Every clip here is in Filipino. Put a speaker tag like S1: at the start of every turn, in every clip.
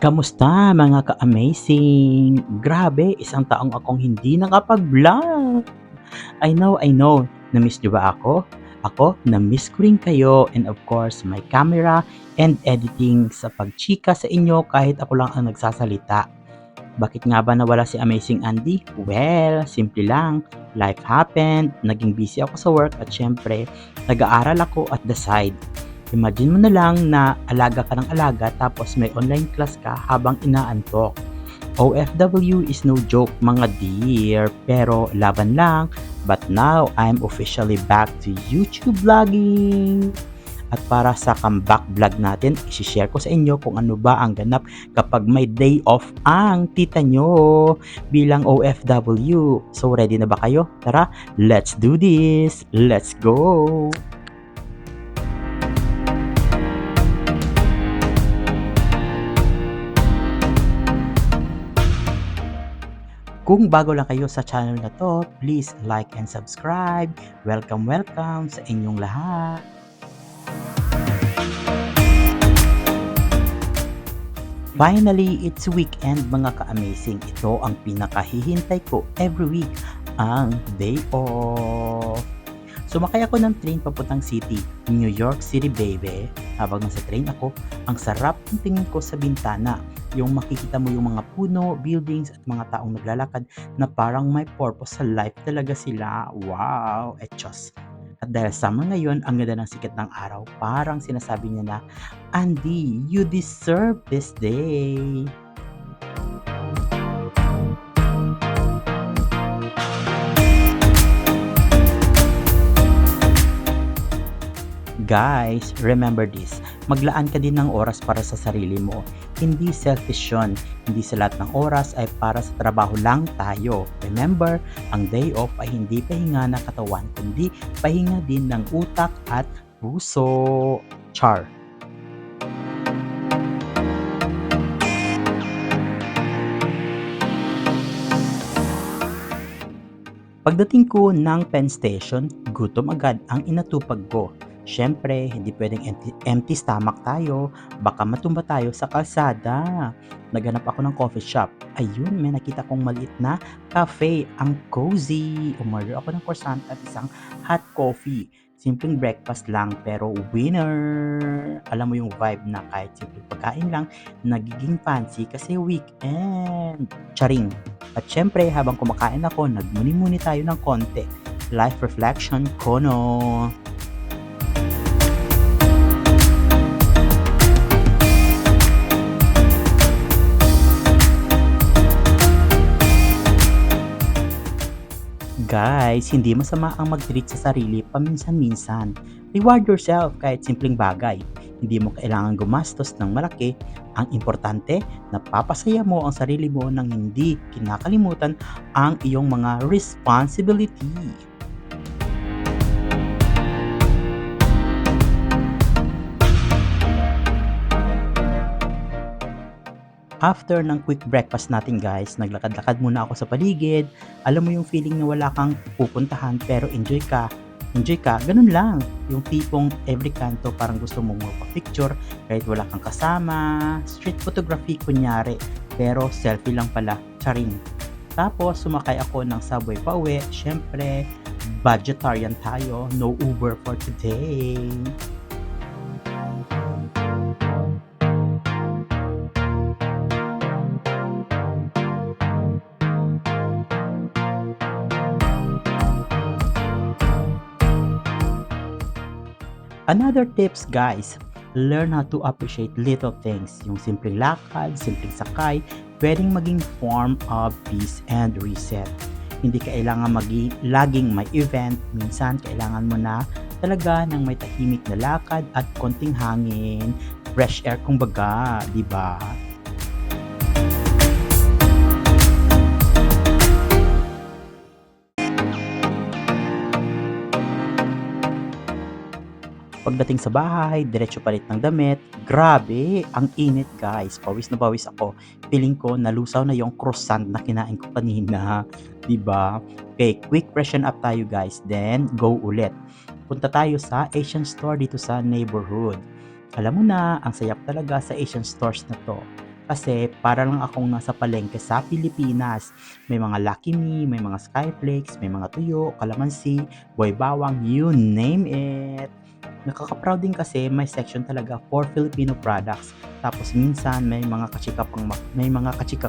S1: Kamusta mga ka-amazing? Grabe, isang taong akong hindi nakapag-vlog. I know, na-miss niyo ba ako? Ako, na-miss ko rin kayo and of course, my camera and editing sa pagchika sa inyo kahit ako lang ang nagsasalita. Bakit nga ba nawala si Amazing Andy? Well, simple lang. Life happened, naging busy ako sa work at syempre, nag-aaral ako at the side. Imagine mo na lang na alaga ka ng alaga tapos may online class ka habang inaantok. OFW is no joke mga dear, pero laban lang. But now, I'm officially back to YouTube vlogging. At para sa comeback vlog natin, isi-share ko sa inyo kung ano ba ang ganap kapag may day off ang tita nyo bilang OFW. So ready na ba kayo? Tara, let's do this! Let's go! Kung bago lang kayo sa channel na to, please like and subscribe. Welcome sa inyong lahat. Finally, it's weekend mga ka-amazing. Ito ang pinakahihintay ko every week, ang day off. Sumakay ako ng train papuntang city, New York City baby. Habang nasa train ako, ang sarap ng tingin ko sa bintana. Yung makikita mo yung mga puno, buildings at mga taong naglalakad na parang may purpose sa life talaga sila. Wow! Etchos! At dahil summer ngayon, ang ganda ng sikat ng araw, parang sinasabi niya na, Andy, you deserve this day. Guys, remember this. Maglaan ka din ng oras para sa sarili mo. Hindi selfish yun. Hindi sa lahat ng oras ay para sa trabaho lang tayo. Remember, ang day off ay hindi pahinga ng katawan, kundi pahinga din ng utak at puso. Char. Pagdating ko ng Penn Station, gutom agad ang inatupag ko. Siyempre, hindi pwedeng empty stomach tayo, baka matumba tayo sa kalsada. Naghanap ako ng coffee shop. Ayun, may nakita kong maliit na cafe, ang cozy. Umorder ako ng croissant at isang hot coffee. Simpleng breakfast lang pero winner. Alam mo yung vibe na kahit simpleng pagkain lang, nagiging fancy kasi weekend. Charing. At syempre, habang kumakain ako, nagmuni-muni tayo ng konti. Life reflection, kono. Guys, hindi masama ang mag-treat sa sarili paminsan-minsan. Reward yourself kahit simpleng bagay. Hindi mo kailangan gumastos ng malaki. Ang importante, napapasaya mo ang sarili mo nang hindi kinakalimutan ang iyong mga responsibility. After ng quick breakfast natin guys, naglakad-lakad muna ako sa paligid. Alam mo yung feeling na wala kang pupuntahan pero enjoy ka. Enjoy ka, ganun lang. Yung tipong every kanto parang gusto mong magpa-picture kahit wala kang kasama. Street photography kunyari, pero selfie lang pala, charing. Tapos sumakay ako ng subway pa uwi. Syempre, budgetarian tayo, no Uber for today. Another tips guys, learn how to appreciate little things. Yung simpleng lakad, simpleng sakay, pwedeng maging form of peace and reset. Hindi kailangan laging may event, minsan kailangan mo na talaga ng may tahimik na lakad at konting hangin, fresh air kumbaga, di ba? Pagdating sa bahay, diretso palit ng damit. Grabe, ang init guys. Pawis na pawis ako. Feeling ko nalusaw na yung croissant na kinain ko kanina. 'Di ba? Okay, quick freshen up tayo guys. Then, go ulit. Punta tayo sa Asian store dito sa neighborhood. Alam mo na, ang sayap talaga sa Asian stores na to. Kasi para lang akong nasa palengke sa Pilipinas. May mga Lucky Me, may mga Skyflakes, may mga tuyo, kalamansi, boy bawang, you name it. Nakaka-proud din kasi may section talaga for Filipino products. Tapos minsan may mga kachika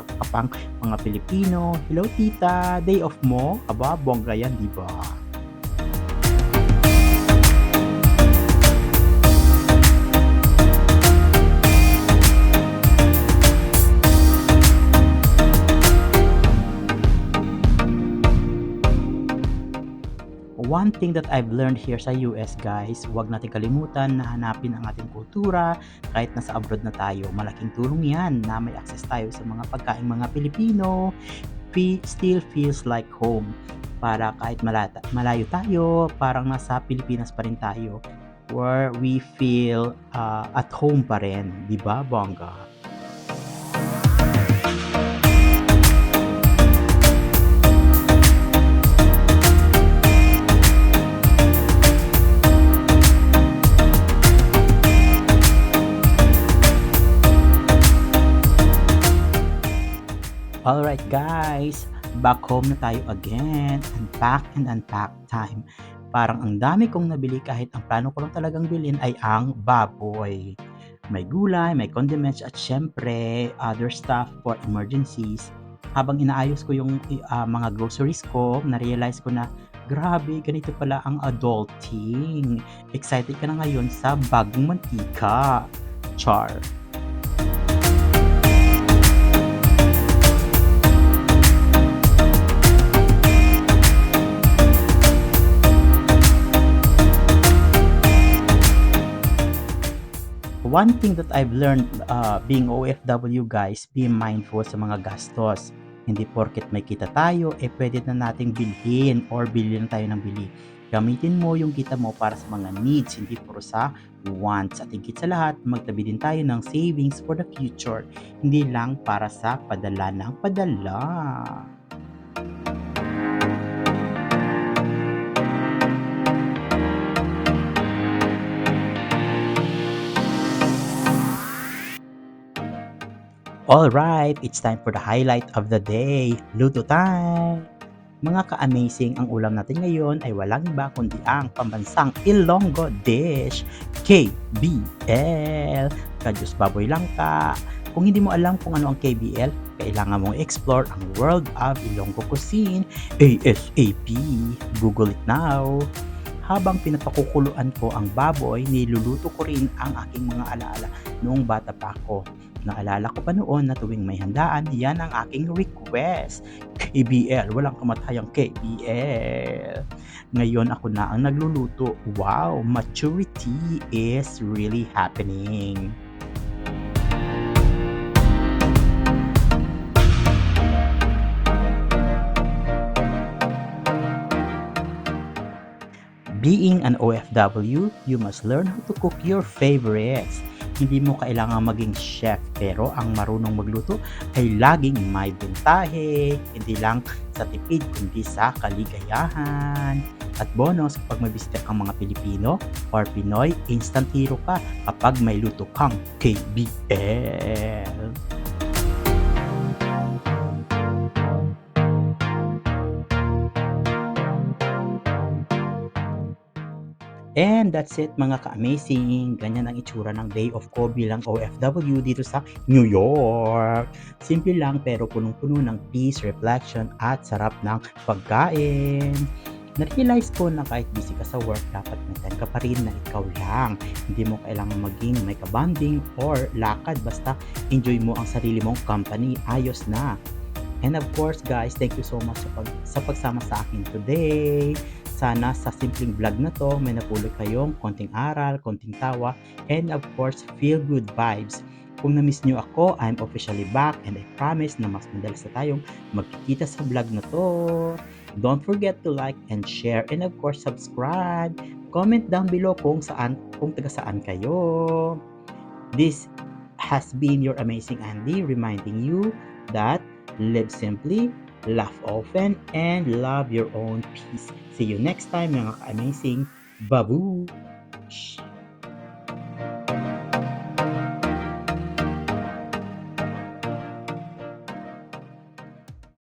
S1: ka pang mga Pilipino. Hello tita, day off mo? Aba, bongga yan, di ba? One thing that I've learned here sa US guys, huwag natin kalimutan na hanapin ang ating kultura kahit nasa abroad na tayo. Malaking tulong yan na may access tayo sa mga pagkaing mga Pilipino. Still feels like home. Para kahit malayo tayo, parang nasa Pilipinas pa rin tayo. Where we feel at home pa rin. Di ba, bongga? Alright guys, back home na tayo again. Unpack and unpack time. Parang ang dami kong nabili kahit ang plano ko lang talagang bilhin ay ang baboy. May gulay, may condiments at syempre other stuff for emergencies. Habang inaayos ko yung mga groceries ko, na-realize ko na grabe, ganito pala ang adulting. Excited ka na ngayon sa bagong mantika. Char. One thing that I've learned being OFW guys, be mindful sa mga gastos. Hindi porket may kita tayo, pwede na nating bilhin or bilhin tayo ng bili. Gamitin mo yung kita mo para sa mga needs, hindi puro sa wants. At higit sa lahat, magtabi din tayo ng savings for the future. Hindi lang para sa padala ng padala. Alright, it's time for the highlight of the day, luto time! Mga ka-amazing, ang ulam natin ngayon ay walang iba kundi ang pambansang Ilonggo dish, KBL, Kadyos Baboy Langka. Kung hindi mo alam kung ano ang KBL, kailangan mong explore ang world of Ilonggo cuisine ASAP. Google it now. Habang pinapakukuluan ko ang baboy, niluluto ko rin ang aking mga alaala noong bata pa ako. Naalala ko pa noon na tuwing may handaan, yan ang aking request. KBL, walang kamatayang KBL. Ngayon ako na ang nagluluto. Wow, maturity is really happening. Being an OFW, you must learn how to cook your favorites. Hindi mo kailangan maging chef, pero ang marunong magluto ay laging may bentahe, hindi lang sa tipid kundi sa kaligayahan. At bonus, kapag may bisita kang mga Pilipino or Pinoy, instant hero ka kapag may luto kang KBL. And that's it mga ka-amazing. Ganyan ang itsura ng day off ko bilang OFW dito sa New York. Simple lang pero punong-puno ng peace, reflection at sarap ng pagkain. Na-realize ko na kahit busy ka sa work, dapat may time ka pa rin na ikaw lang. Hindi mo kailangan maging may kabanding or lakad. Basta enjoy mo ang sarili mong company. Ayos na. And of course guys, thank you so much sa pagsama sa akin today. Sana sa simpleng vlog na to, may napulot kayong konting aral, konting tawa, and of course, feel good vibes. Kung na-miss nyo ako, I'm officially back and I promise na mas madalas na tayong magkikita sa vlog na to. Don't forget to like and share and of course, subscribe. Comment down below kung taga saan kayo. This has been your amazing Andy reminding you that live simply, laugh often, and love your own peace. See you next time mga ka-amazing. Babu!